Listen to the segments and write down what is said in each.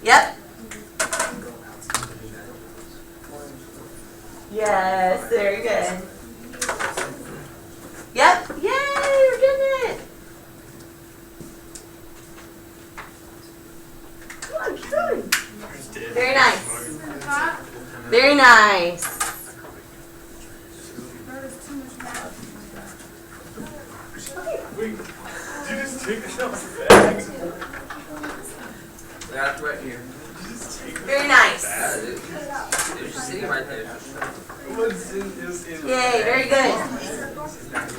Yep. Yes, very good. Yep. Yay, you're getting it. Come on, keep going. Very nice. Very nice. Wait, did you just take it off the bag? Yeah, it's right here. Very nice. It was just sitting right there. Yay, very good.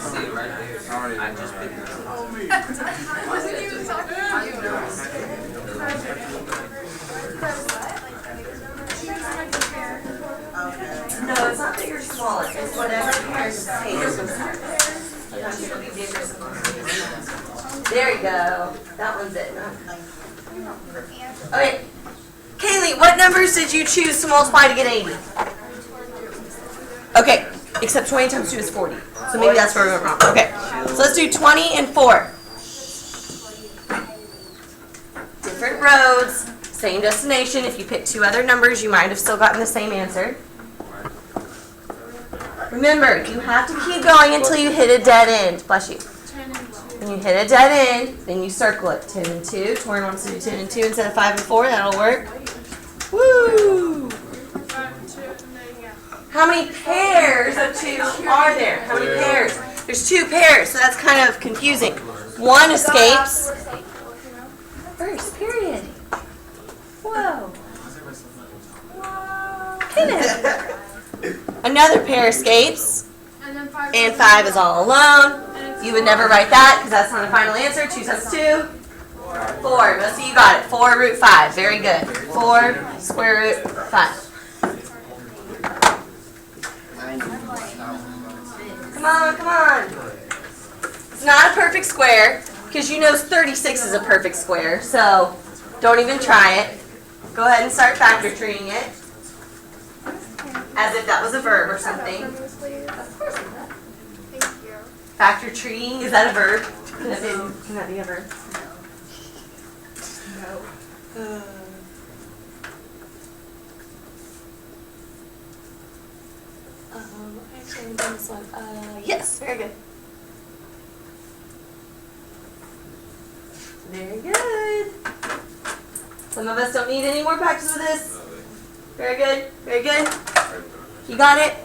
Sitting right there. I just picked it up. Oh, Wasn't even talking about you. No, it's not bigger or smaller. It's whatever pairs of pages. Sometimes it'll be bigger, sometimes. There you go. That one's it. Okay. Kaylee, what numbers did you choose to multiply to get 80? Okay, except 20 times 2 is 40. So maybe that's where we went wrong. Okay, so let's do 20 and 4. Different roads, same destination. If you pick two other numbers, you might have still gotten the same answer. Remember, you have to keep going until you hit a dead end. Bless you. When you hit a dead end, then you circle it. 10 and 2. Torian wants to do 10 and 2 instead of 5 and 4. That'll work. Woo! How many pairs of 2 are there? How many pairs? There's 2 pairs, so that's kind of confusing. One escapes. First, period. Whoa. Kenneth. Another pair escapes. And 5 is all alone. You would never write that because that's not a final answer. 2 times 2. 4. Most of you got it. 4 root 5. Very good. 4 square root 5. Come on, come on. It's not a perfect square because you know 36 is a perfect square. So don't even try it. Go ahead and start factor treeing it. As if that was a verb or something. Of course not. Thank you. Factor treeing, is that a verb? Can that be a verb? No. Actually, I'm doing this one. Yes, very good. Very good. Some of us don't need any more practice with this. Very good, very good. You got it?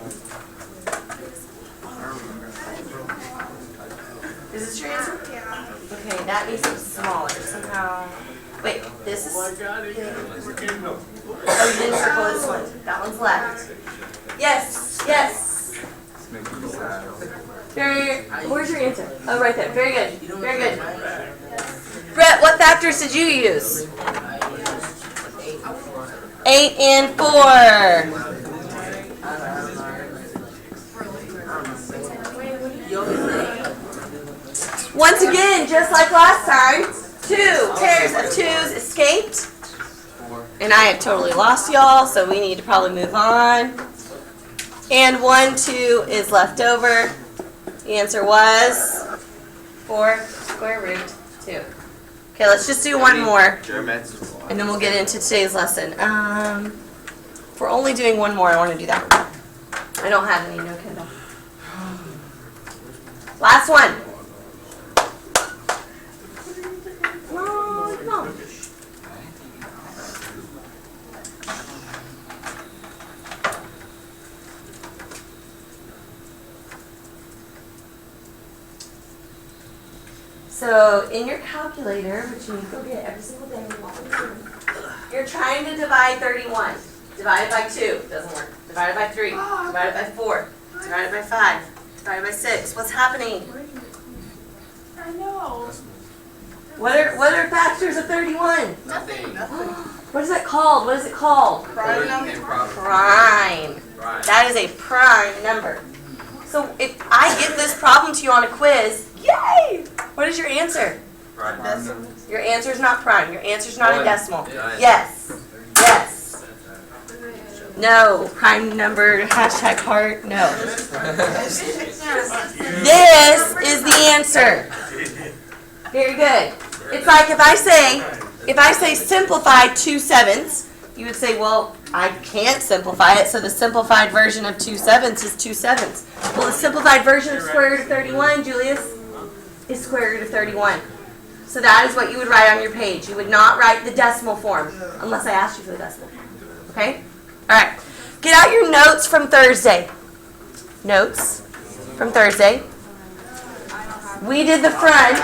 Is this your answer? Yeah. Okay, that needs to be smaller somehow. Wait, this is. I got it. We're getting them. Oh, you didn't circle this one. That one's left. Yes, yes. Where's your answer? Oh, right there. Very good. Very good. Brett, what factors did you use? 8 and 4. Once again, just like last time, 2 pairs of 2s escaped. And I have totally lost y'all, so we need to probably move on. And 1, 2 is left over. The answer was 4 square root 2. Okay, let's just do one more. And then we'll get into today's lesson. If we're only doing one more, I want to do that one. I don't have any, no Kindle. Last one. Come on, come on. So in your calculator, which you need to go get every single day, you're trying to divide 31. Divided by 2, doesn't work. Divided by 3, divided by 4, divided by 5, divided by 6. What's happening? I know. What are factors of 31? Nothing. What is that called? What is it called? Prime number. Prime. That is a prime number. So if I give this problem to you on a quiz, yay! What is your answer? Your answer is not prime. Your answer is not in decimal. Yes. Yes. No. Prime number, hashtag heart, no. This is the answer. Very good. It's like if I say If I say simplify 2/7, you would say, well, I can't simplify it, so the simplified version of 2/7 is 2/7. Well, the simplified version of square root of 31, Julius, is square root of 31. So that is what you would write on your page. You would not write the decimal form unless I asked you for the decimal form. Okay? All right. Get out your notes from Thursday. Notes from Thursday. We did the front.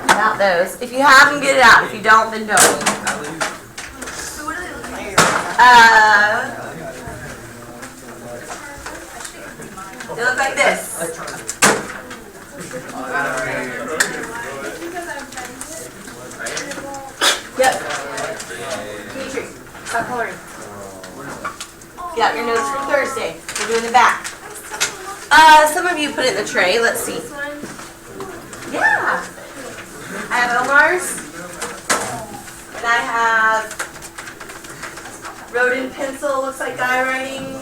About those. If you have them, get it out. If you don't, then don't. They look like this. Yep. Dimitri, stop coloring. Get out your notes from Thursday. We're doing the back. Some of you put it in the tray. Let's see. Yeah. I have Omar's. And I have wrote in pencil, looks like guy writing.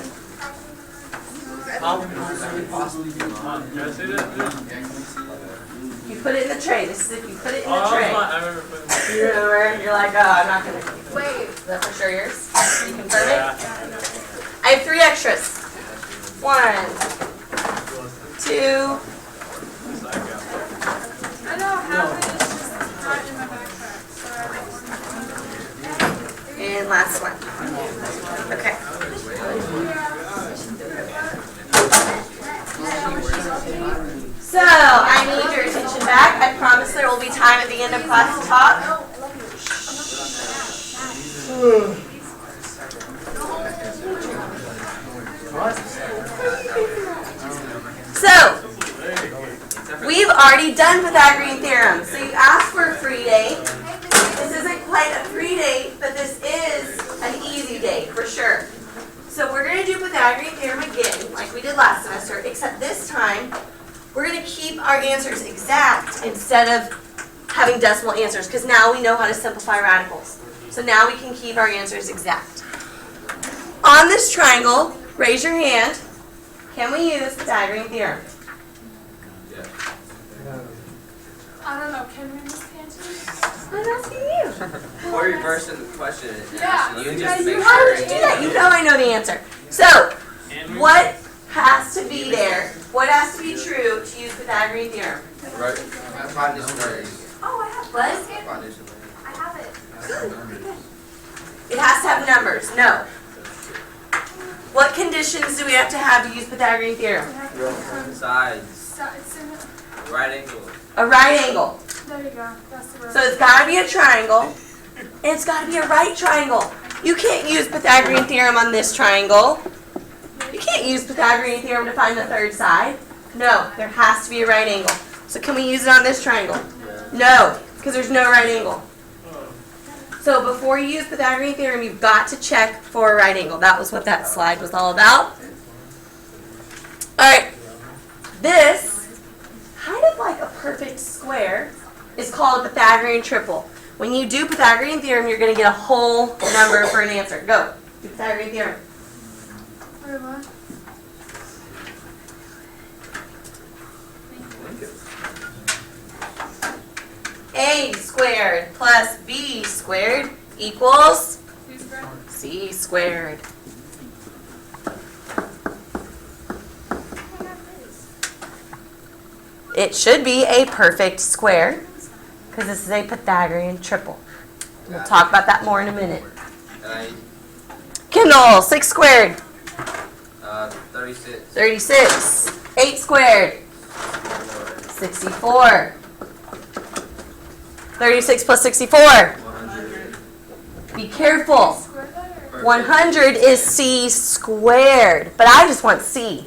You put it in the tray. This is if you put it in the tray. I remember putting it. You remember? You're like, oh, I'm not going to. Wait. Is that for sure yours? Can you confirm it? Yeah. I have 3 extras. 1, 2. I know half of it is just right in my backpack, so I And last one. Okay. So, I need your attention back. I promise there will be time at the end of class to talk. So, we've already done Pythagorean Theorem. So you asked for a free day. This isn't quite a free day, but this is an easy day for sure. So we're going to do Pythagorean Theorem again, like we did last semester, except this time we're going to keep our answers exact instead of having decimal answers, because now we know how to simplify radicals. So now we can keep our answers exact. On this triangle, raise your hand. Can we use Pythagorean Theorem? I don't know. Can we miss answers? I'm asking you. Or reversing the question. Yeah. You Yeah, just you make How sure. would you do that? You know I know the answer. So, what has to be there? What has to be true to use Pythagorean Theorem? Right. Hypotenuse raised. Oh, I have What? Hypotenuse raised. I have it. It has to have numbers. No. What conditions do we have to use Pythagorean Theorem? Sides. It's in it. Right angle. A right angle. There you go. That's the word. So it's got to be a triangle, and it's got to be a right triangle. You can't use Pythagorean Theorem on this triangle. You can't use Pythagorean Theorem to find the third side. No, there has to be a right angle. So can we use it on this triangle? No, because there's no right angle. So before you use Pythagorean Theorem, you've got to check for a right angle. That was what that slide was all about. All right, this, kind of like a perfect square, is called a Pythagorean triple. When you do Pythagorean Theorem, you're going to get a whole number for an answer. Go. Do Pythagorean Theorem. Wait, what? A squared plus B squared equals These are C squared. It should be a perfect square because this is a Pythagorean triple. We'll talk about that more in a minute. Kendall, 6 squared. 36. 36. 8 squared. 64. 36 plus 64. 100. Be careful. square that or? 100 is C squared, but I just want C.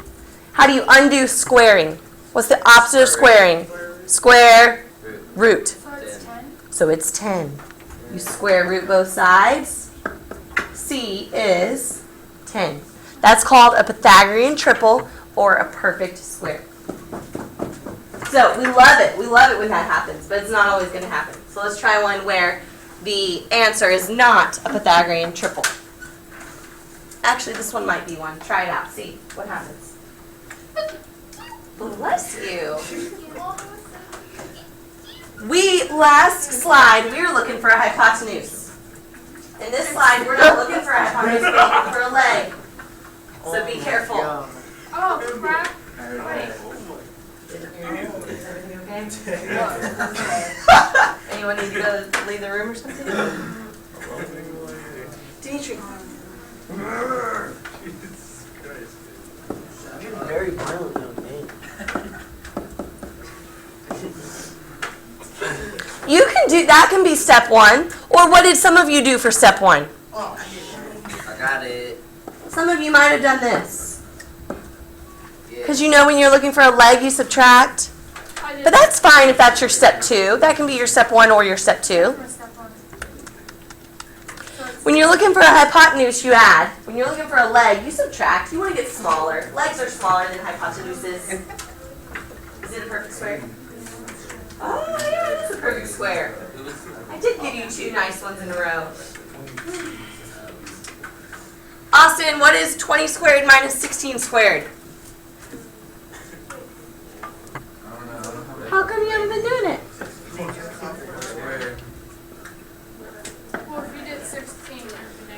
How do you undo squaring? What's the opposite of squaring? Square root. So it's 10? So it's 10. You square root both sides. C is 10. That's called a Pythagorean triple or a perfect square. So we love it. We love it when that happens, but it's not always going to happen. So let's try one where the answer is not a Pythagorean triple. Actually, this one might be one. Try it out. See what happens. Bless you. last slide, we were looking for a hypotenuse. In this slide, we're not looking for a hypotenuse, we're looking for a leg. So be careful. Oh, crap. Wait. Anyone need to go leave the room or something? Dimitri. Jesus Christ. You're a very violent young man. You can do, that can be step 1. Or what did some of you do for step 1? I got it. Some of you might have done this. Because you know when you're looking for a leg, you subtract. But that's fine if that's your step 2. That can be your step 1 or your step 2. When you're looking for a hypotenuse, you add. When you're looking for a leg, you subtract. You want to get smaller. Legs are smaller than hypotenuses. Is it a perfect square? Oh, yeah, it is a perfect square. I did give you 2 nice ones in a row. Austin, what is 20 squared minus 16 squared? How come you haven't been doing it? Well, if you did 16,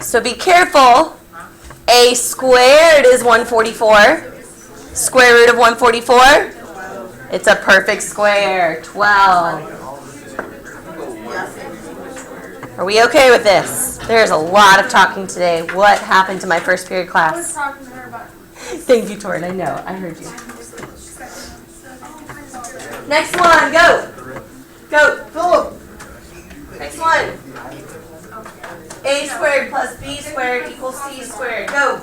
So be careful. A squared is 144. Square root of 144? It's a perfect square. 12. Are we okay with this? There's a lot of talking today. What happened to my first period I was class? talking to her about Thank you, Torrin. I know. I heard you. Next one. Go. Go. Philip. Next one. A squared plus B squared equals C squared. Go.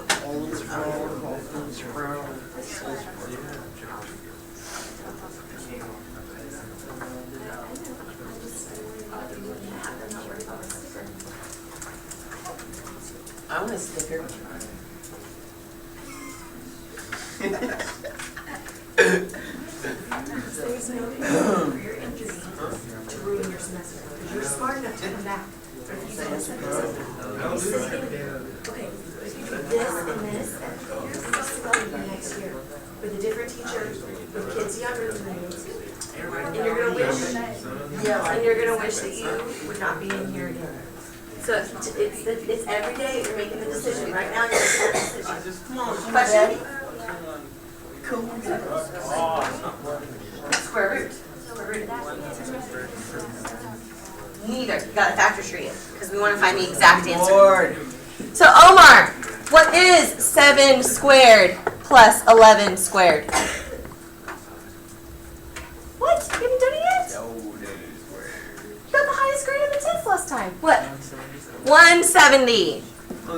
I want a sticker. There's no reason for your injury to ruin your semester. Because you're smart enough to come back. But if you don't sit there, okay, if you do this and this, and you're supposed to go next year with a different teacher, with kids younger than you, and you're gonna wish, and you're gonna wish that you would not be in here again. So it's every day you're making the decision. Right now you're making the decision. Question? Square root. Square root of that. Neither. You gotta factor tree it because we want to find the exact answer. Lord. So Omar, what is 7 squared plus 11 squared? What? You haven't done it yet? You got the highest grade in the test last time. What? 170.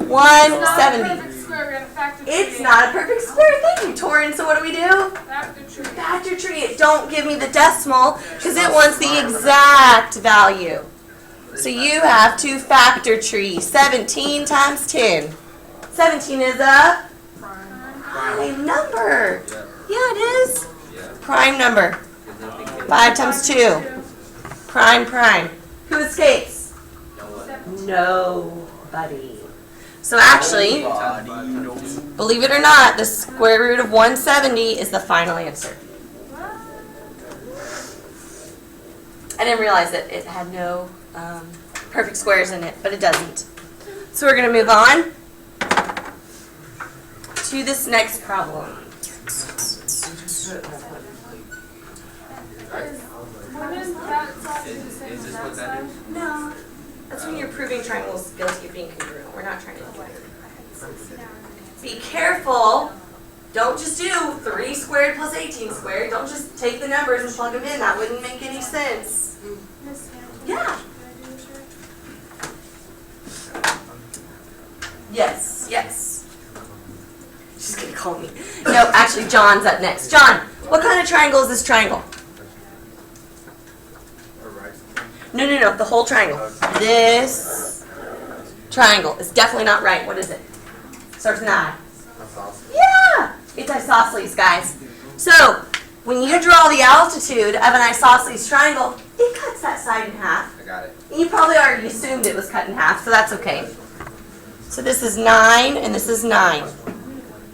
170. perfect square. We got to factor It's not a perfect square. Thank you, Torrin. So what do we do? Factor tree. Factor tree it. Don't give me the decimal because it wants the exact value. So you have to factor tree 17 times 10. 17 is a prime number. Yeah, it is. Prime number. 5 times 2. Prime. Who escapes? Nobody. So actually, believe it or not, the square root of 170 is the final answer. I didn't realize that it had no perfect squares in it, but it doesn't. So we're going to move on to this next problem. What is that sausage the same as that side? No, that's when you're proving triangles guilty of being congruent. We're not trying to do that. Be careful. Don't just do 3 squared plus 18 squared. Don't just take the numbers and plug them in. That wouldn't make any sense. Yeah. Yes. She's going to call me. No, actually, John's up next. John, what kind of triangle is this triangle? No, the whole triangle. This triangle is definitely not right. What is it? Starts with an I. Yeah! It's isosceles, guys. So, when you draw the altitude of an isosceles triangle, it cuts that side in half. I got it. You probably already assumed it was cut in half, so that's okay. So this is 9, and this is 9.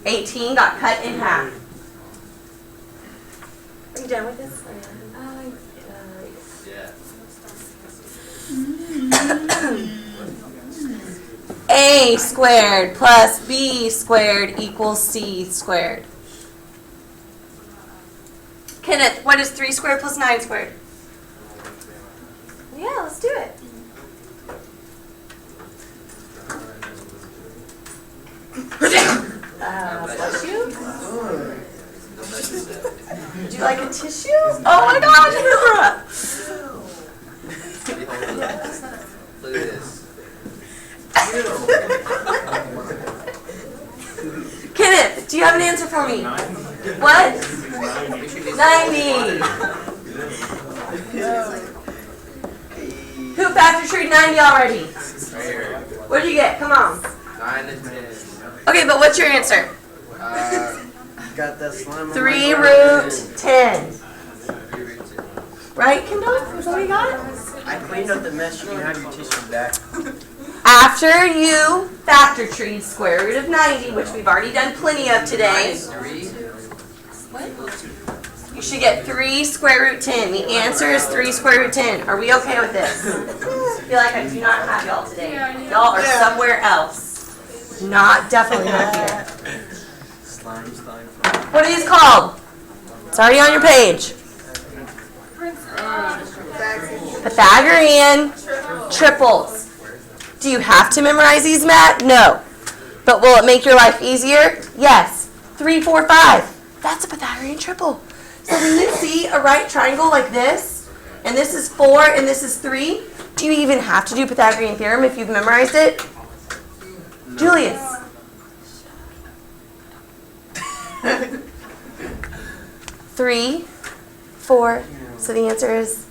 18 got cut in half. Are you done with this? Yeah. A squared plus B squared equals C squared. Kenneth, what is 3 squared plus 9 squared? Yeah, let's do it. Bless you. Would you like a tissue? Oh my gosh! Look at this. Kenneth, do you have an answer for me? What? 90. Who factor treed 90 already? Right here. What did you get? Come on. 9 to 10. Okay, but what's your answer? Got that slime on 3 my root 10. 3 root 10. Right, Kendall? Is that what you got? I cleaned up the mess. You can have your tissue back. After you factor treat square root of 90, which we've already done plenty of today, Minus 3. you should get 3 square root 10. The answer is 3 square root 10. Are we okay with this? I feel like I do not have y'all today. Y'all are somewhere else. Definitely not here. Slime. What are these called? It's already on your page. Pythagorean triples. Do you have to memorize these, Matt? No. But will it make your life easier? Yes. 3, 4, 5. That's a Pythagorean triple. So when you see a right triangle like this, and this is 4 and this is 3, do you even have to do Pythagorean theorem if you've memorized it? No. Julius. 3, 4, so the answer is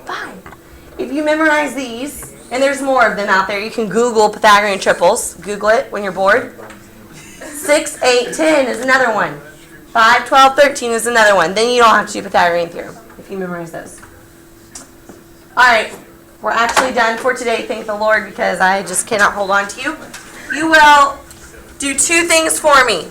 5. If you memorize these, and there's more of them out there, you can Google Pythagorean triples. Google it when you're bored. 6, 8, 10 is another one. 5, 12, 13 is another one. Then you don't have to do Pythagorean theorem if you memorize those. All right, we're actually done for today, thank the Lord, because I just cannot hold on to you. You will do 2 things for me.